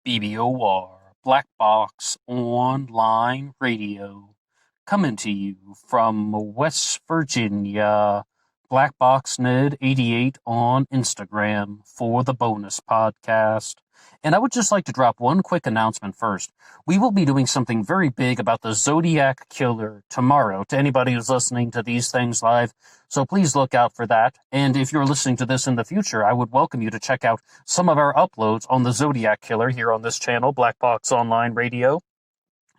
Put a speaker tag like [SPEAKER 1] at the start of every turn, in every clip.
[SPEAKER 1] BBOR, Black Box Online Radio, coming to you from West Virginia. BlackBoxNed88 on Instagram for the bonus podcast. And I would just like to drop one quick announcement first. We will be doing something very big about the Zodiac Killer tomorrow to anybody who's listening to these things live. So please look out for that. And if you're listening to this in the future, I would welcome you to check out some of our uploads on the Zodiac Killer here on this channel, Black Box Online Radio.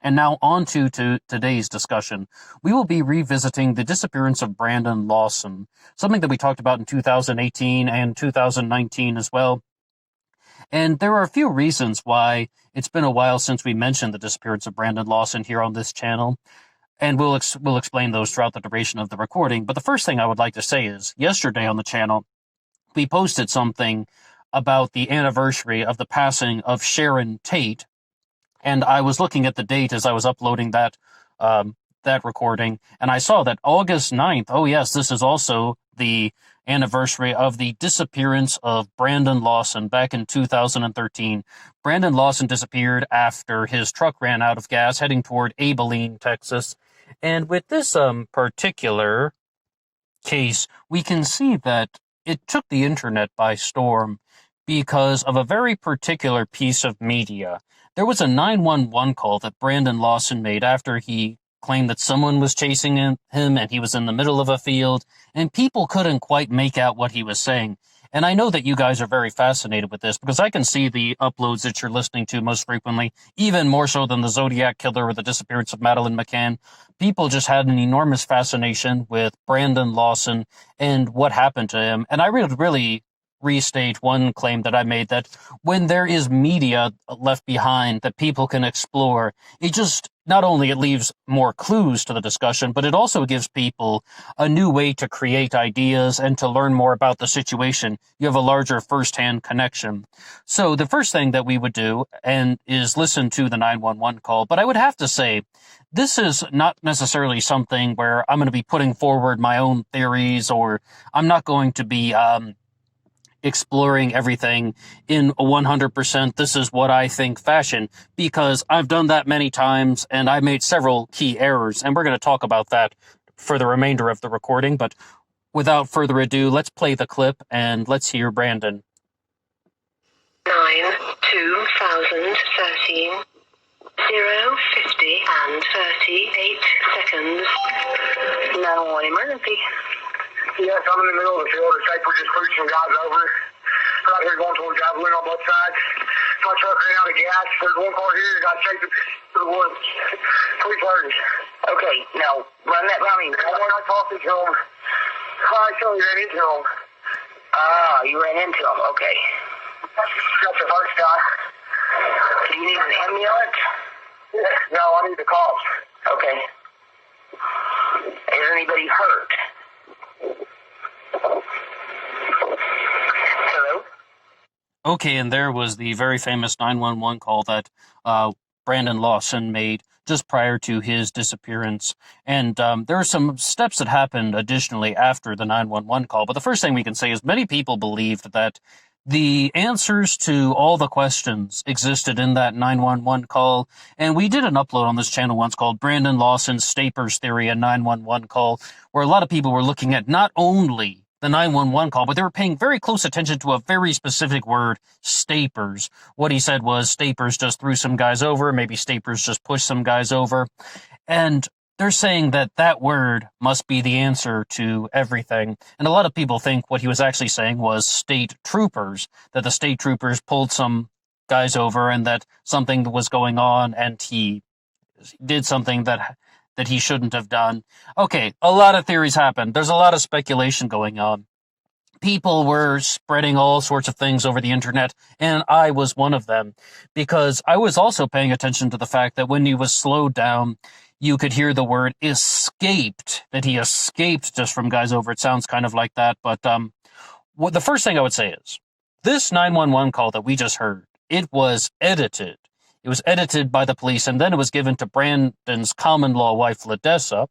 [SPEAKER 1] And now on to today's discussion. We will be revisiting the disappearance of Brandon Lawson, something that we talked about in 2018 and 2019 as well. And there are a few reasons why it's been a while since we mentioned the disappearance of Brandon Lawson here on this channel. And we'll explain those throughout the duration of the recording. But the first thing I would like to say is, yesterday on the channel, we posted something about the anniversary of the passing of Sharon Tate. And I was looking at the date as I was uploading that recording, and I saw that August 9th, oh yes, this is also the anniversary of the disappearance of Brandon Lawson back in 2013. Brandon Lawson disappeared after his truck ran out of gas heading toward Abilene, Texas. And with this particular case, we can see that it took the internet by storm because of a very particular piece of media. There was a 911 call that Brandon Lawson made after he claimed that someone was chasing him and he was in the middle of a field, and people couldn't quite make out what he was saying. And I know that you guys are very fascinated with this because I can see the uploads that you're listening to most frequently, even more so than the Zodiac Killer or the disappearance of Madeleine McCann. People just had an enormous fascination with Brandon Lawson and what happened to him. And I really restate one claim that I made, that when there is media left behind that people can explore, it just not only it leaves more clues to the discussion, but it also gives people a new way to create ideas and to learn more about the situation. You have a larger first-hand connection. So the first thing that we would do is listen to the 911 call, but I would have to say, this is not necessarily something where I'm going to be putting forward my own theories, or I'm not going to be exploring everything in a 100% this is what I think fashion, because I've done that many times and I made several key errors, and we're going to talk about that for the remainder of the recording. But without further ado, let's play the clip and let's hear Brandon.
[SPEAKER 2] 9/2013 0:50 and 38 seconds. 911 emergency.
[SPEAKER 3] Yes, I'm in the middle of the field. The safer just pushed some guys over. Right here going towards Abilene on both sides. My truck ran out of gas. There's one car here that got chased to the woods. Police hurry.
[SPEAKER 2] Okay, now run that by me.
[SPEAKER 3] I talked to him. I actually ran into him.
[SPEAKER 2] Ah, you ran into him. Okay.
[SPEAKER 3] That's the first guy.
[SPEAKER 2] Do you need an ambulance?
[SPEAKER 3] No, I need the cops.
[SPEAKER 2] Okay. Is anybody hurt? Hello?
[SPEAKER 1] Okay, and there was the very famous 911 call that Brandon Lawson made just prior to his disappearance. And there are some steps that happened additionally after the 911 call. But the first thing we can say is many people believed that the answers to all the questions existed in that 911 call. And we did an upload on this channel once called Brandon Lawson's Stapers Theory, a 911 call, where a lot of people were looking at not only the 911 call, but they were paying very close attention to a very specific word, Stapers. What he said was Stapers just threw some guys over, maybe Stapers just pushed some guys over. And they're saying that that word must be the answer to everything. And a lot of people think what he was actually saying was state troopers, that the state troopers pulled some guys over and that something was going on and he did something that he shouldn't have done. Okay, a lot of theories happened. There's a lot of speculation going on. People were spreading all sorts of things over the internet, and I was one of them, because I was also paying attention to the fact that when he was slowed down, you could hear the word escaped, that he escaped just from guys over. It sounds kind of like that, but what the first thing I would say is, this 911 call that we just heard, it was edited. It was edited by the police, and then it was given to Brandon's common-law wife, Ladessa.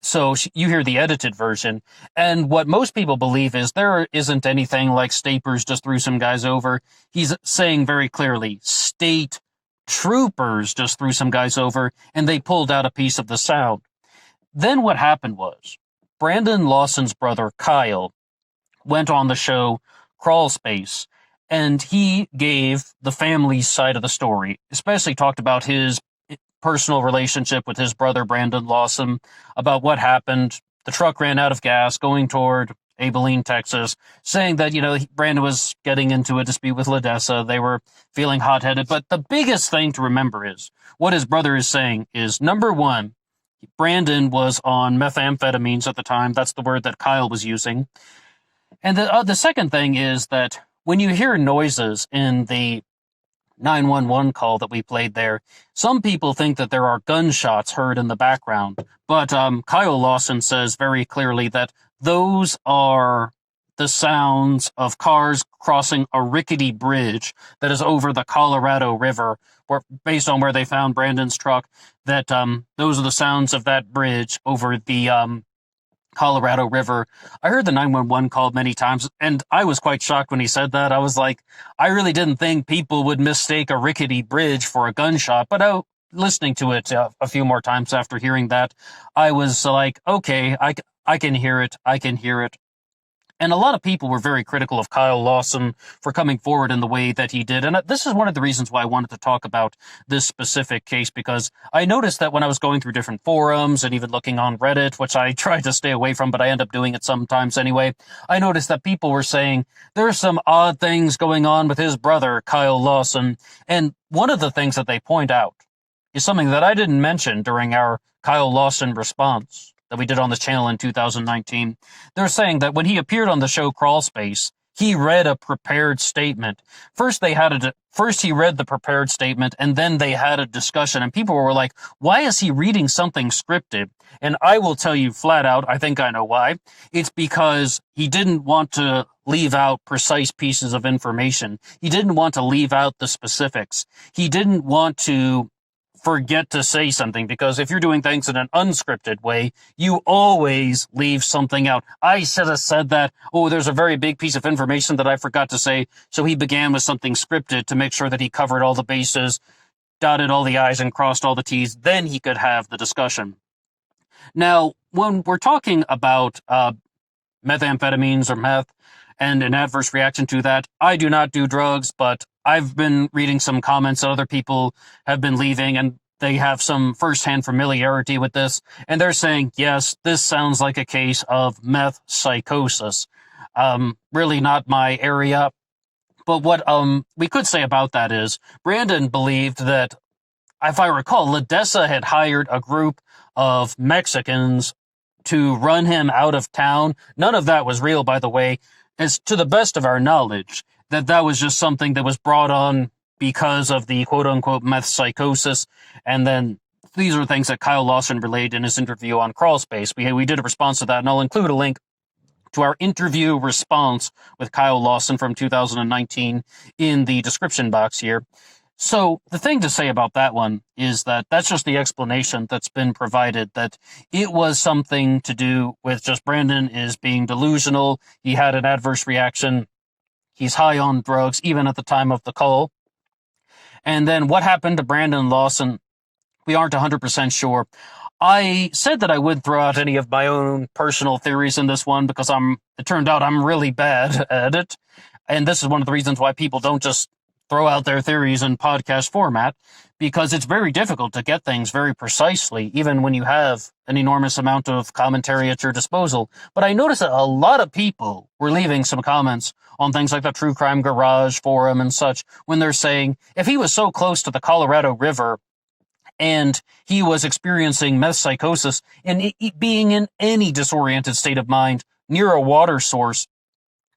[SPEAKER 1] So you hear the edited version, and what most people believe is there isn't anything like Stapers just threw some guys over. He's saying very clearly, state troopers just threw some guys over, and they pulled out a piece of the sound. Then what happened was, Brandon Lawson's brother, Kyle, went on the show Crawl Space, and he gave the family's side of the story, especially talked about his personal relationship with his brother, Brandon Lawson, about what happened. The truck ran out of gas going toward Abilene, Texas, saying that, Brandon was getting into a dispute with Ledessa. They were feeling hot-headed. But the biggest thing to remember is what his brother is saying is, number one, Brandon was on methamphetamines at the time. That's the word that Kyle was using. And the second thing is that when you hear noises in the 911 call that we played there, some people think that there are gunshots heard in the background. But Kyle Lawson says very clearly that those are the sounds of cars crossing a rickety bridge that is over the Colorado River, based on where they found Brandon's truck, that those are the sounds of that bridge over the Colorado River. I heard the 911 call many times, and I was quite shocked when he said that. I was like, I really didn't think people would mistake a rickety bridge for a gunshot, but listening to it a few more times after hearing that, I was like, okay, I can hear it. I can hear it. And a lot of people were very critical of Kyle Lawson for coming forward in the way that he did. And this is one of the reasons why I wanted to talk about this specific case, because I noticed that when I was going through different forums and even looking on Reddit, which I try to stay away from, but I end up doing it sometimes anyway, I noticed that people were saying there's some odd things going on with his brother, Kyle Lawson. And one of the things that they point out is something that I didn't mention during our Kyle Lawson response that we did on the channel in 2019. They're saying that when he appeared on the show Crawl Space, he read a prepared statement. First he read the prepared statement, and then they had a discussion, and people were like, why is he reading something scripted? And I will tell you flat out, I think I know why. It's because he didn't want to leave out precise pieces of information. He didn't want to leave out the specifics. He didn't want to forget to say something, because if you're doing things in an unscripted way, you always leave something out. I should have said that. Oh, there's a very big piece of information that I forgot to say. So he began with something scripted to make sure that he covered all the bases, dotted all the I's and crossed all the T's. Then he could have the discussion. Now, when we're talking about methamphetamines or meth and an adverse reaction to that, I do not do drugs, but I've been reading some comments that other people have been leaving, and they have some firsthand familiarity with this, and they're saying, yes, this sounds like a case of meth psychosis. Really not my area. But what we could say about that is, Brandon believed that, if I recall, Ledessa had hired a group of Mexicans to run him out of town. None of that was real, by the way. As to the best of our knowledge, that was just something that was brought on because of the quote-unquote meth psychosis. And then these are things that Kyle Lawson relayed in his interview on Crawl Space. We did a response to that, and I'll include a link to our interview response with Kyle Lawson from 2019 in the description box here. So the thing to say about that one is that that's just the explanation that's been provided, that it was something to do with just Brandon is being delusional. He had an adverse reaction. He's high on drugs, even at the time of the call. And then what happened to Brandon Lawson, we aren't 100% sure. I said that I would throw out any of my own personal theories in this one, because it turned out I'm really bad at it. And this is one of the reasons why people don't just throw out their theories in podcast format, because it's very difficult to get things very precisely, even when you have an enormous amount of commentary at your disposal. But I noticed that a lot of people were leaving some comments on things like the True Crime Garage forum and such, when they're saying, if he was so close to the Colorado River and he was experiencing meth psychosis and being in any disoriented state of mind near a water source,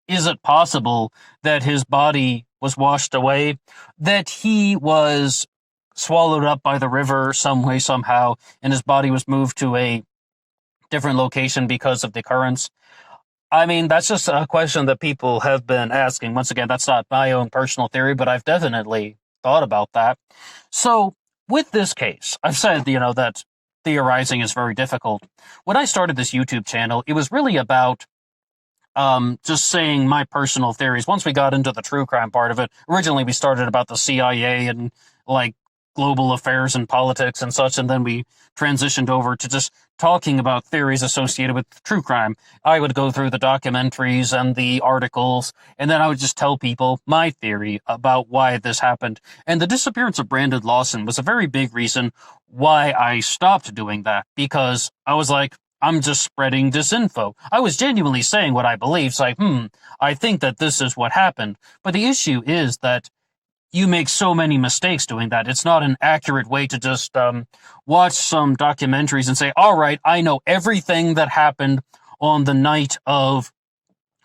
[SPEAKER 1] is it possible that his body was washed away, that he was swallowed up by the river some way, somehow, and his body was moved to a different location because of the currents? I mean, that's just a question that people have been asking. Once again, that's not my own personal theory, but I've definitely thought about that. So with this case, I've said, that theorizing is very difficult. When I started this YouTube channel, it was really about just saying my personal theories. Once we got into the true crime part of it, originally we started about the CIA and like global affairs and politics and such, and then we transitioned over to just talking about theories associated with true crime. I would go through the documentaries and the articles, and then I would just tell people my theory about why this happened. And the disappearance of Brandon Lawson was a very big reason why I stopped doing that, because I was like, I'm just spreading disinfo. I was genuinely saying what I believe. It's like, I think that this is what happened. But the issue is that you make so many mistakes doing that. It's not an accurate way to just watch some documentaries and say, all right, I know everything that happened on the night of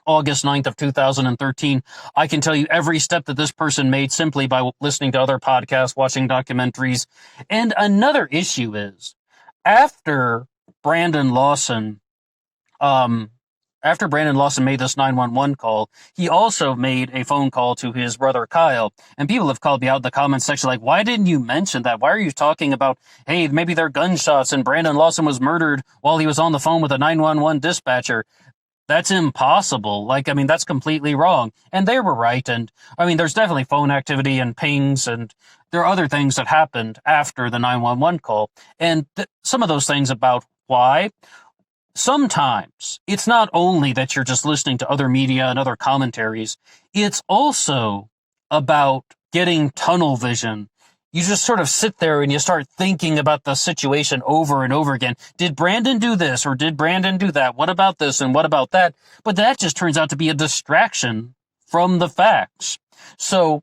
[SPEAKER 1] August 9th of 2013. I can tell you every step that this person made simply by listening to other podcasts, watching documentaries. And another issue is, after Brandon Lawson made this 911 call, he also made a phone call to his brother Kyle. And people have called me out in the comments section like, why didn't you mention that? Why are you talking about, hey, maybe they're gunshots and Brandon Lawson was murdered while he was on the phone with a 911 dispatcher? That's impossible. That's completely wrong. And they were right. And there's definitely phone activity and pings, and there are other things that happened after the 911 call. And some of those things about why. Sometimes it's not only that you're just listening to other media and other commentaries, it's also about getting tunnel vision. You just sort of sit there and you start thinking about the situation over and over again. Did Brandon do this or did Brandon do that? What about this and what about that? But that just turns out to be a distraction from the facts. So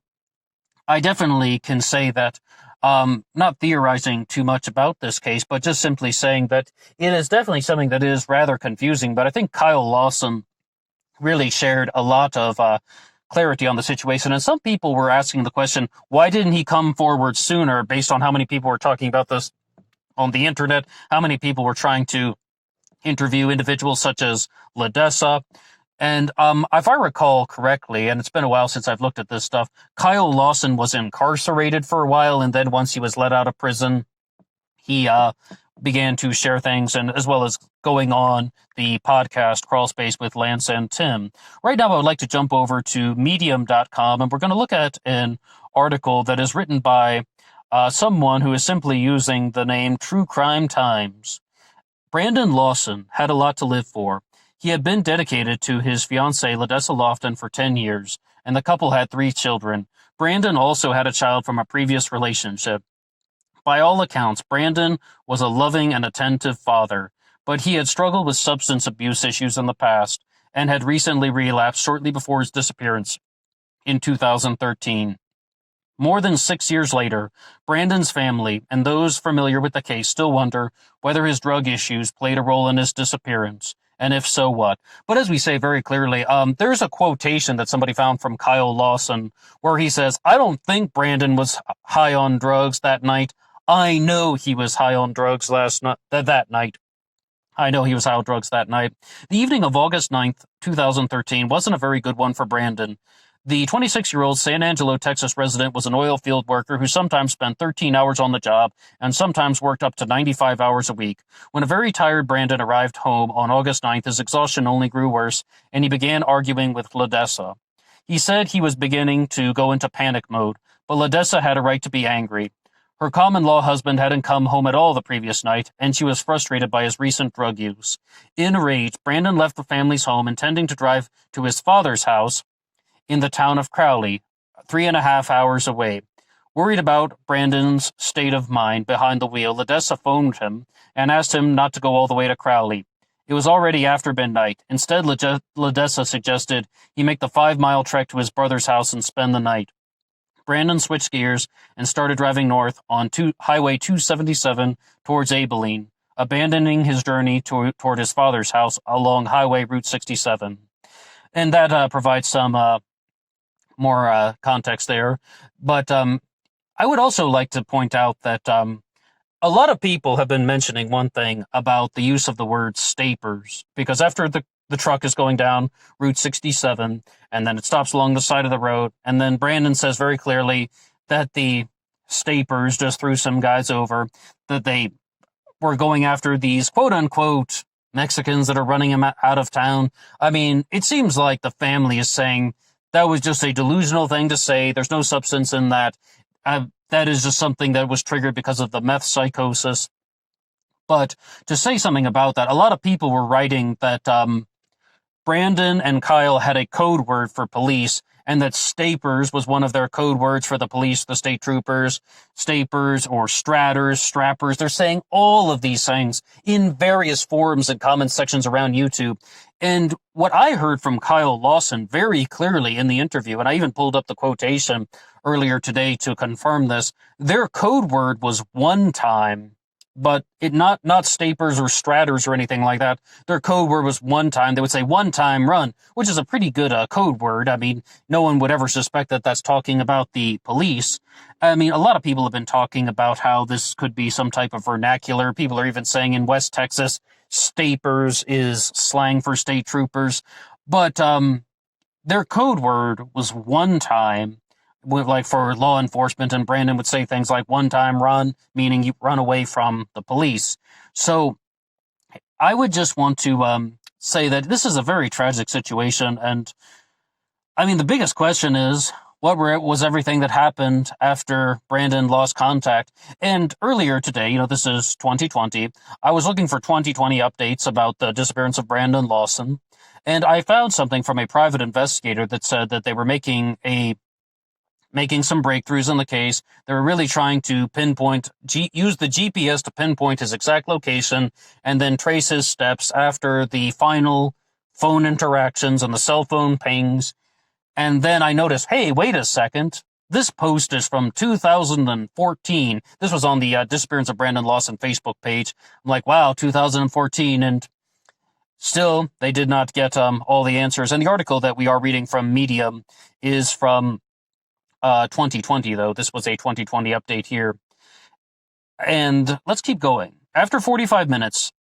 [SPEAKER 1] I definitely can say that not theorizing too much about this case, but just simply saying that it is definitely something that is rather confusing. But I think Kyle Lawson really shared a lot of clarity on the situation. And some people were asking the question, why didn't he come forward sooner, based on how many people were talking about this on the internet, how many people were trying to interview individuals such as Ledessa. And if I recall correctly, and it's been a while since I've looked at this stuff, Kyle Lawson was incarcerated for a while, and then once he was let out of prison, he began to share things, and as well as going on the podcast Crawl Space with Lance and Tim. Right now, I would like to jump over to Medium.com, and we're going to look at an article that is written by someone who is simply using the name True Crime Times. Brandon Lawson had a lot to live for. He had been dedicated to his fiancée, Ledessa Lofton, for 10 years, and the couple had 3 children. Brandon also had a child from a previous relationship. By all accounts, Brandon was a loving and attentive father, but he had struggled with substance abuse issues in the past and had recently relapsed shortly before his disappearance in 2013. More than 6 years later, Brandon's family and those familiar with the case still wonder whether his drug issues played a role in his disappearance. And if so, what? But as we say very clearly, there's a quotation that somebody found from Kyle Lawson where he says, I don't think Brandon was high on drugs that night. I know he was high on drugs that night. I know he was high on drugs that night. The evening of August 9th, 2013 wasn't a very good one for Brandon. The 26-year-old San Angelo, Texas resident was an oil field worker who sometimes spent 13 hours on the job and sometimes worked up to 95 hours a week. When a very tired Brandon arrived home on August 9th, his exhaustion only grew worse, and he began arguing with Ledessa. He said he was beginning to go into panic mode, but Ledessa had a right to be angry. Her common-law husband hadn't come home at all the previous night, and she was frustrated by his recent drug use. Enraged, Brandon left the family's home, intending to drive to his father's house in the town of Crowley, 3.5 hours away. Worried about Brandon's state of mind behind the wheel, Ledessa phoned him and asked him not to go all the way to Crowley. It was already after midnight. Instead, Ledessa suggested he make the 5-mile trek to his brother's house and spend the night. Brandon switched gears and started driving north on Highway 277 towards Abilene, abandoning his journey toward his father's house along Highway Route 67. And that provides some more context there. But I would also like to point out that a lot of people have been mentioning one thing about the use of the word stapers, because after the truck is going down Route 67, and then it stops along the side of the road, and then Brandon says very clearly that the stapers just threw some guys over, that they were going after these quote-unquote Mexicans that are running him out of town. I mean, it seems like the family is saying that was just a delusional thing to say. There's no substance in that. That is just something that was triggered because of the meth psychosis. But to say something about that, a lot of people were writing that Brandon and Kyle had a code word for police, and that Stapers was one of their code words for the police, the state troopers, Stapers or Stratters, Strappers. They're saying all of these things in various forums and comment sections around YouTube. And what I heard from Kyle Lawson very clearly in the interview, and I even pulled up the quotation earlier today to confirm this, their code word was one time. But it not Stapers or Stratters or anything like that. Their code word was one time. They would say one time run, which is a pretty good code word. I mean, no one would ever suspect that that's talking about the police. I mean, a lot of people have been talking about how this could be some type of vernacular. People are even saying in West Texas, Stapers is slang for state troopers. But their code word was one time. Like for law enforcement, and Brandon would say things like one time run, meaning you run away from the police. So I would just want to say that this is a very tragic situation. And I mean, the biggest question is, what was everything that happened after Brandon lost contact? And earlier today, this is 2020, I was looking for 2020 updates about the disappearance of Brandon Lawson. And I found something from a private investigator that said that they were making some breakthroughs in the case. They were really trying to use the GPS to pinpoint his exact location and then trace his steps after the final phone interactions and the cell phone pings. And then I noticed, hey, wait a second. This post is from 2014. This was on the Disappearance of Brandon Lawson Facebook page. I'm like, wow, 2014. And still, they did not get all the answers. And the article that we are reading from Medium is from 2020, though. This was a 2020 update here. And let's keep going. After 45 minutes,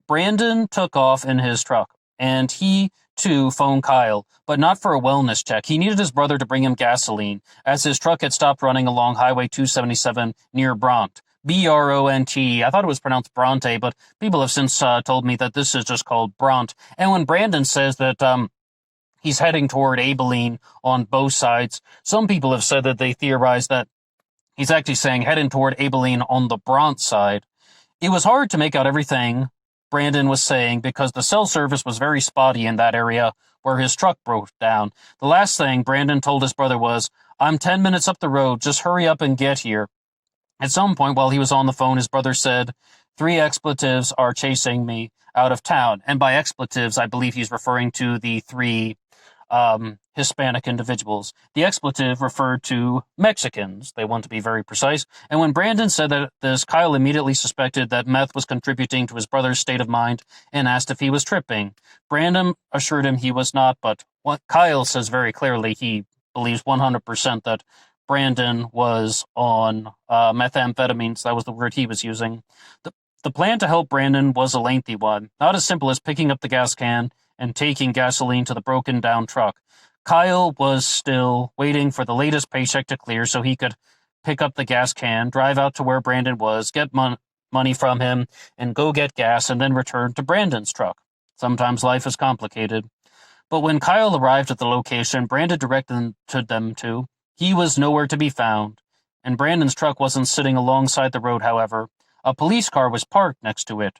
[SPEAKER 1] Brandon took off in his truck, and he, too, phoned Kyle, but not for a wellness check. He needed his brother to bring him gasoline, as his truck had stopped running along Highway 277 near Bront. B-R-O-N-T. I thought it was pronounced Bronte, but people have since told me that this is just called Bront. And when Brandon says that he's heading toward Abilene on both sides, some people have said that they theorize that he's actually saying heading toward Abilene on the Bront side. It was hard to make out everything Brandon was saying because the cell service was very spotty in that area where his truck broke down. The last thing Brandon told his brother was, "I'm 10 minutes up the road, just hurry up and get here." At some point while he was on the phone, his brother said, "3 expletives are chasing me out of town." And by expletives, I believe he's referring to the 3 Hispanic individuals. The expletive referred to Mexicans. They want to be very precise. And when Brandon said that this, Kyle immediately suspected that meth was contributing to his brother's state of mind and asked if he was tripping. Brandon assured him he was not, but what Kyle says very clearly, he believes 100% that Brandon was on methamphetamines. That was the word he was using. The plan to help Brandon was a lengthy one, not as simple as picking up the gas can and taking gasoline to the broken-down truck. Kyle was still waiting for the latest paycheck to clear so he could pick up the gas can, drive out to where Brandon was, get money from him, and go get gas, and then return to Brandon's truck. Sometimes life is complicated. But when Kyle arrived at the location Brandon directed them to, he was nowhere to be found. And Brandon's truck wasn't sitting alongside the road, however. A police car was parked next to it.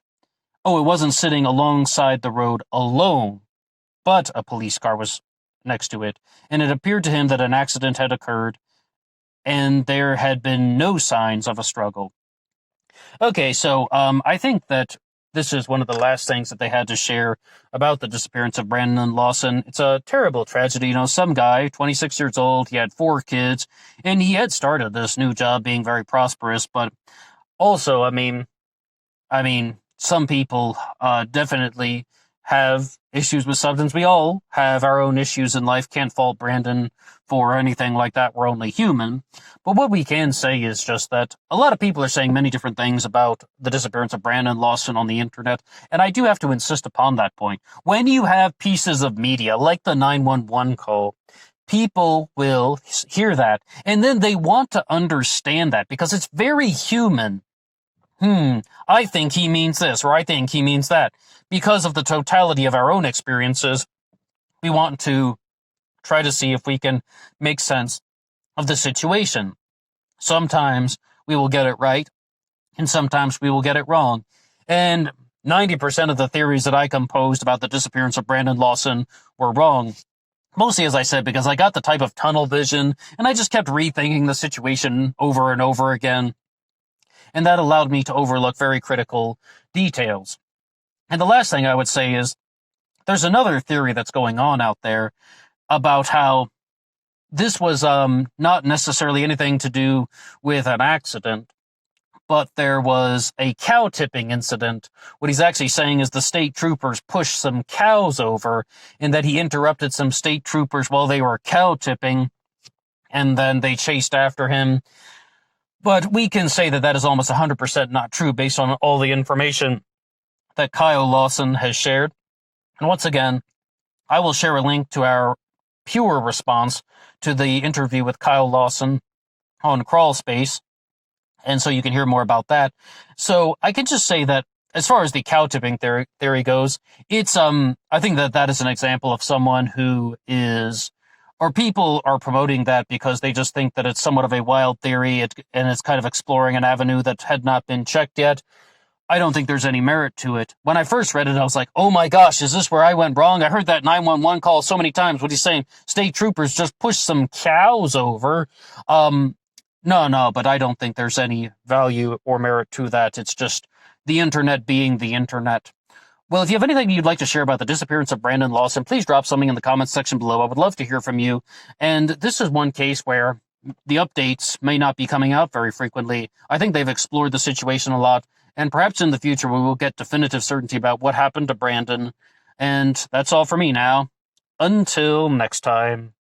[SPEAKER 1] Oh, it wasn't sitting alongside the road alone, but a police car was next to it, and it appeared to him that an accident had occurred, and there had been no signs of a struggle. Okay, so I think that this is one of the last things that they had to share about the disappearance of Brandon Lawson. It's a terrible tragedy. Some guy, 26 years old, he had 4 kids, and he had started this new job being very prosperous, but also, I mean, some people definitely have issues with substance. We all have our own issues in life. Can't fault Brandon for anything like that. We're only human. But what we can say is just that a lot of people are saying many different things about the disappearance of Brandon Lawson on the internet. And I do have to insist upon that point. When you have pieces of media like the 911 call, people will hear that. And then they want to understand that because it's very human I think he means this, or I think he means that. Because of the totality of our own experiences, we want to try to see if we can make sense of the situation. Sometimes we will get it right, and sometimes we will get it wrong. And 90% of the theories that I composed about the disappearance of Brandon Lawson were wrong. Mostly, as I said, because I got the type of tunnel vision, and I just kept rethinking the situation over and over again. And that allowed me to overlook very critical details. And the last thing I would say is, there's another theory that's going on out there about how this was not necessarily anything to do with an accident, but there was a cow tipping incident. What he's actually saying is the state troopers pushed some cows over, and that he interrupted some state troopers while they were cow tipping, and then they chased after him. But we can say that that is almost 100% not true based on all the information that Kyle Lawson has shared. And once again, I will share a link to our pure response to the interview with Kyle Lawson on Crawlspace, and so you can hear more about that. So I can just say that as far as the cow tipping theory goes, it's I think that is an example of someone who is, or people are promoting that because they just think that it's somewhat of a wild theory, and it's kind of exploring an avenue that had not been checked yet. I don't think there's any merit to it. When I first read it, I was like, oh my gosh, is this where I went wrong? I heard that 911 call so many times. What he's saying, state troopers just pushed some cows over. No, but I don't think there's any value or merit to that. It's just the internet being the internet. Well, if you have anything you'd like to share about the disappearance of Brandon Lawson, please drop something in the comments section below. I would love to hear from you. And this is one case where the updates may not be coming out very frequently. I think they've explored the situation a lot, and perhaps in the future we will get definitive certainty about what happened to Brandon. And that's all for me now. Until next time.